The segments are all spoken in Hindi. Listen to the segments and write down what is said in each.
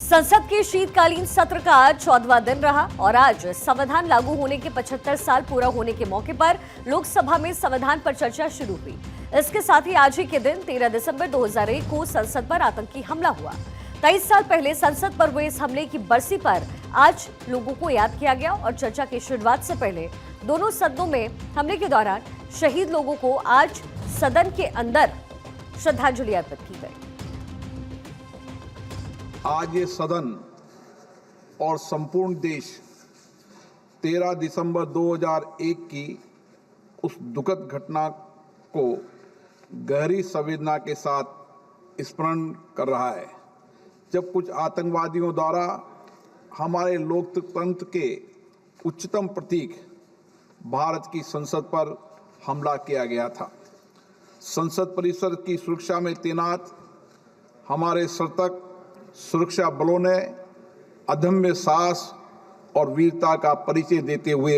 संसद के शीतकालीन सत्र का आज 14वां दिन रहा और आज संविधान लागू होने के 75 साल पूरा होने के मौके पर लोकसभा में संविधान पर चर्चा शुरू हुई। इसके साथ ही आज ही के दिन 13 दिसंबर 2001 को संसद पर आतंकी हमला हुआ। 23 साल पहले संसद पर हुए इस हमले की बरसी पर आज लोगों को याद किया गया और चर्चा की शुरुआत से पहले दोनों सदनों में हमले के दौरान शहीद लोगों को आज सदन के अंदर श्रद्धांजलि अर्पित की गई। आज ये सदन और संपूर्ण देश 13 दिसंबर 2001 की उस दुखद घटना को गहरी संवेदना के साथ स्मरण कर रहा है, जब कुछ आतंकवादियों द्वारा हमारे लोकतंत्र के उच्चतम प्रतीक भारत की संसद पर हमला किया गया था। संसद परिसर की सुरक्षा में तैनात हमारे सतर्क सुरक्षा बलों ने अदम्य साहस और वीरता का परिचय देते हुए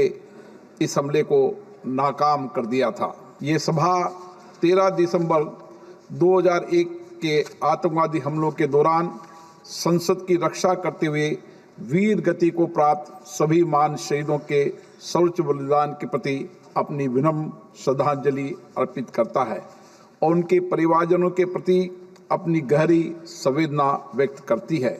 इस हमले को नाकाम कर दिया था। ये सभा 13 दिसंबर 2001 के आतंकवादी हमलों के दौरान संसद की रक्षा करते हुए वीर गति को प्राप्त सभी महान शहीदों के सर्वोच्च बलिदान के प्रति अपनी विनम्र श्रद्धांजलि अर्पित करता है और उनके परिवारजनों के प्रति अपनी गहरी संवेदना व्यक्त करती है।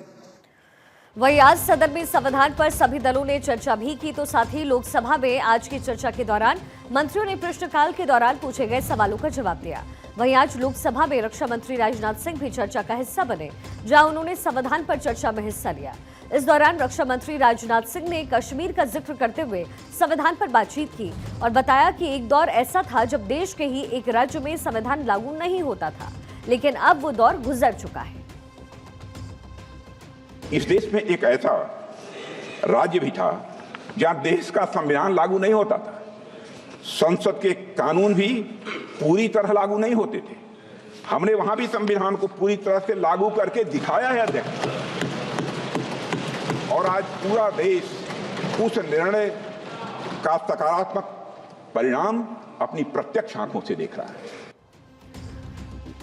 वहीं आज सदन में संविधान पर सभी दलों ने चर्चा भी की, तो साथ ही लोकसभा में आज की चर्चा के दौरान मंत्रियों ने प्रश्नकाल के दौरान पूछे गए सवालों का जवाब दिया। वहीं आज लोकसभा में रक्षा मंत्री राजनाथ सिंह भी चर्चा का हिस्सा बने, जहां उन्होंने संविधान पर चर्चा में हिस्सा लिया। इस दौरान रक्षा मंत्री राजनाथ सिंह ने कश्मीर का जिक्र करते हुए संविधान पर बातचीत की और बताया कि एक दौर ऐसा था जब देश के ही एक राज्य में संविधान लागू नहीं होता था, लेकिन अब वो दौर गुजर चुका है। इस देश में एक ऐसा राज्य भी था जहां देश का संविधान लागू नहीं होता था, संसद के कानून भी पूरी तरह लागू नहीं होते थे। हमने वहां भी संविधान को पूरी तरह से लागू करके दिखाया है अध्यक्ष, और आज पूरा देश उस निर्णय का सकारात्मक परिणाम अपनी प्रत्यक्ष आंखों से देख रहा है।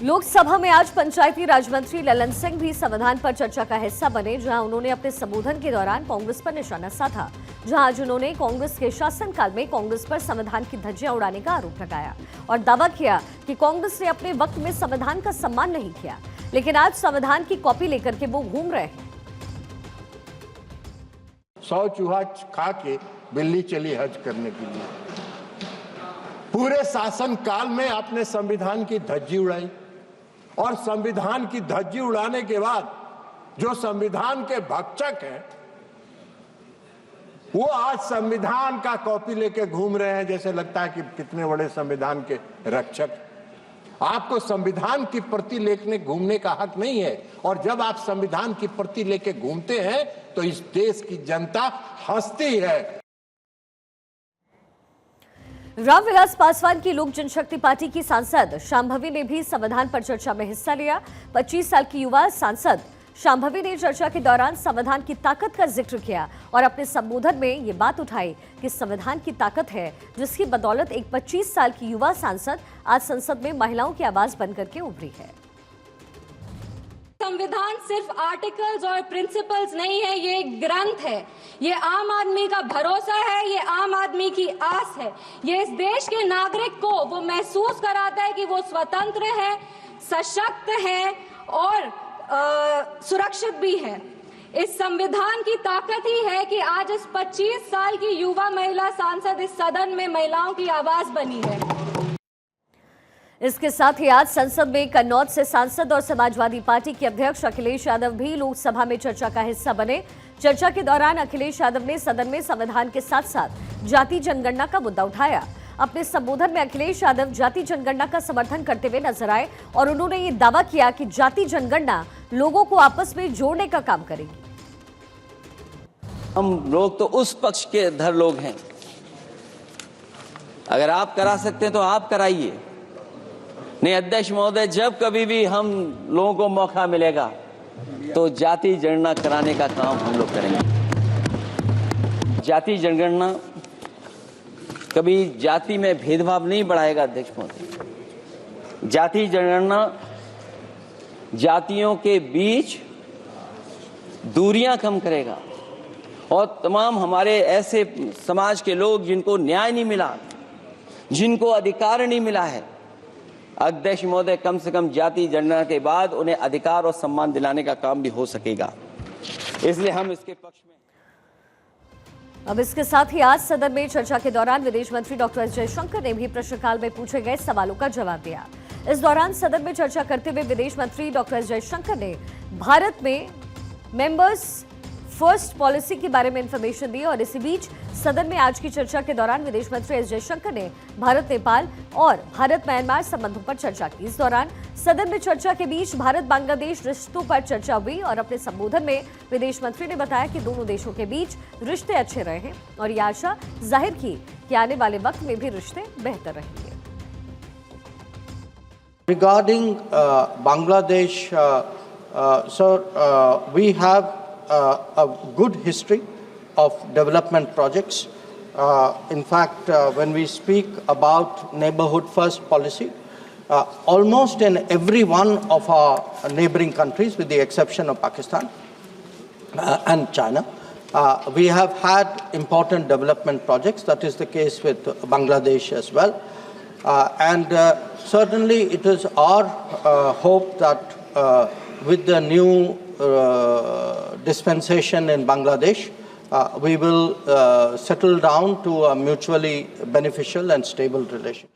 लोकसभा में आज पंचायती राज मंत्री ललन सिंह भी संविधान पर चर्चा का हिस्सा बने, जहां उन्होंने अपने संबोधन के दौरान कांग्रेस पर निशाना साधा, जहां आज उन्होंने कांग्रेस के शासनकाल में कांग्रेस पर संविधान की धज्जियां उड़ाने का आरोप लगाया और दावा किया कि कांग्रेस ने अपने वक्त में संविधान का सम्मान नहीं किया, लेकिन आज संविधान की कॉपी लेकर के वो घूम रहे हैं। 100 चूहा खा के बिल्ली चली हज करने के लिए। पूरे शासन काल में आपने संविधान की धज्जी उड़ाई और संविधान की धज्जी उड़ाने के बाद जो संविधान के भक्षक हैं वो आज संविधान का कॉपी लेके घूम रहे हैं, जैसे लगता है कि कितने बड़े संविधान के रक्षक। आपको संविधान की प्रति लेके घूमने का हक नहीं है, और जब आप संविधान की प्रति लेके घूमते हैं तो इस देश की जनता हंसती है। रामविलास पासवान की लोक जनशक्ति पार्टी की सांसद शांभवी ने भी संविधान पर चर्चा में हिस्सा लिया। 25 साल की युवा सांसद शांभवी ने चर्चा के दौरान संविधान की ताकत का जिक्र किया और अपने संबोधन में ये बात उठाई कि संविधान की ताकत है, जिसकी बदौलत एक 25 साल की युवा सांसद आज संसद में महिलाओं की आवाज बनकर के उभरी है। संविधान सिर्फ आर्टिकल्स और प्रिंसिपल्स नहीं है, ये एक ग्रंथ है। ये आम आदमी का भरोसा है, ये आम आदमी की आस है। ये इस देश के नागरिक को वो महसूस कराता है कि वो स्वतंत्र है, सशक्त है और सुरक्षित भी है। इस संविधान की ताकत ही है कि आज इस 25 साल की युवा महिला सांसद इस सदन में महिलाओं की आवाज बनी है। इसके साथ ही आज संसद में कन्नौज से सांसद और समाजवादी पार्टी के अध्यक्ष अखिलेश यादव भी लोकसभा में चर्चा का हिस्सा बने। चर्चा के दौरान अखिलेश यादव ने सदन में संविधान के साथ साथ जाति जनगणना का मुद्दा उठाया। अपने संबोधन में अखिलेश यादव जाति जनगणना का समर्थन करते हुए नजर आए और उन्होंने ये दावा किया कि जाति जनगणना लोगों को आपस में जोड़ने का काम करेगी। हम लोग तो उस पक्ष के धर लोग हैं, अगर आप करा सकते हैं तो आप कराइए। नहीं अध्यक्ष महोदय, जब कभी भी हम लोगों को मौका मिलेगा तो जाति जनगणना कराने का काम हम लोग करेंगे। जाति जनगणना कभी जाति में भेदभाव नहीं बढ़ाएगा अध्यक्ष महोदय। जाति जनगणना जातियों के बीच दूरियां कम करेगा और तमाम हमारे ऐसे समाज के लोग जिनको न्याय नहीं मिला, जिनको अधिकार नहीं मिला है, अध्यक्ष महोदय कम से कम जाति जनगणना के बाद उन्हें अधिकार और सम्मान दिलाने का काम भी हो सकेगा। इसलिए हम इसके पक्ष में। अब इसके साथ ही आज सदन में चर्चा के दौरान विदेश मंत्री डॉक्टर एस जयशंकर ने भी प्रश्नकाल में पूछे गए सवालों का जवाब दिया। इस दौरान सदन में चर्चा करते हुए विदेश मंत्री डॉक्टर एस जयशंकर ने भारत में मेंबर्स फर्स्ट पॉलिसी के बारे में इंफॉर्मेशन दी और इसी बीच सदन में आज की चर्चा के दौरान विदेश मंत्री एस जयशंकर ने भारत नेपाल और भारत म्यांमार संबंधों पर चर्चा की। इस दौरान सदन में चर्चा के बीच भारत बांग्लादेश रिश्तों पर चर्चा हुई और अपने संबोधन में विदेश मंत्री ने बताया कि दोनों देशों के बीच रिश्ते अच्छे रहे हैं और ये आशा जाहिर की कि आने वाले वक्त में भी रिश्ते बेहतर रहेंगे। Regarding Bangladesh, sir, we have a good history of development projects. In fact, when we speak about neighborhood first policy, almost in every one of our neighboring countries, with the exception of Pakistan and China, we have had important development projects. That is the case with Bangladesh as well. And certainly it is our hope that with the new dispensation in Bangladesh, we will settle down to a mutually beneficial and stable relationship.